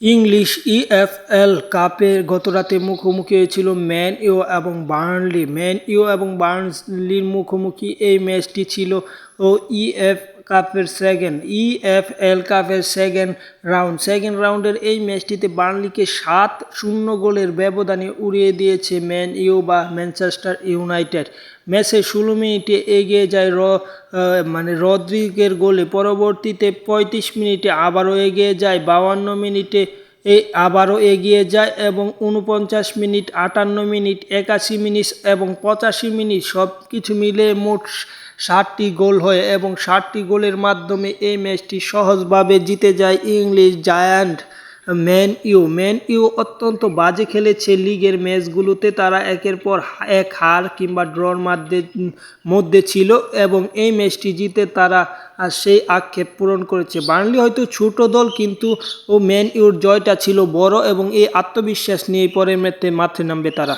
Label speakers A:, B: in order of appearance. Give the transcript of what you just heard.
A: English EFL কাপে গতরাতে মুখোমুখি হয়েছিল ম্যান ইউ এবং বার্নলি। ম্যান ইউ এবং বার্নলির মুখোমুখি এই ম্যাচটি ছিল ও ইএফএল কাপের সেকেন্ড রাউন্ডের এই ম্যাচটিতে বার্নলিকে 7-0 গোলের ব্যবধানে উড়িয়ে দিয়েছে ম্যান ইউ বা ম্যানচেস্টার ইউনাইটেড। ম্যাচে 16 মিনিটে এগিয়ে যায় রদ্রিগের গোলে। পরবর্তীতে 35 মিনিটে আবারও এগিয়ে যায়, 52 মিনিটে আবারও এগিয়ে যায় এবং 49 মিনিট, 58 মিনিট, 81 মিনিট এবং 85 মিনিট সব কিছু মিলে মোট 60টি গোল হয় এবং 60টি গোলের মাধ্যমে এই ম্যাচটি সহজভাবে জিতে যায় ইংলিশ জায়ান্ট ম্যান ইউ অত্যন্ত বাজে খেলেছে লিগের ম্যাচগুলোতে। তারা একের পর এক হার কিংবা ড্রর মধ্যে ছিল এবং এই ম্যাচটি জিতে তারা সেই আক্ষেপ পূরণ করেছে। বার্নলি হয়তো ছোট দল, কিন্তু ম্যান ইউর জয়টা ছিল বড় এবং এই আত্মবিশ্বাস নিয়ে পরের ম্যাচে মাঠে নামবে তারা।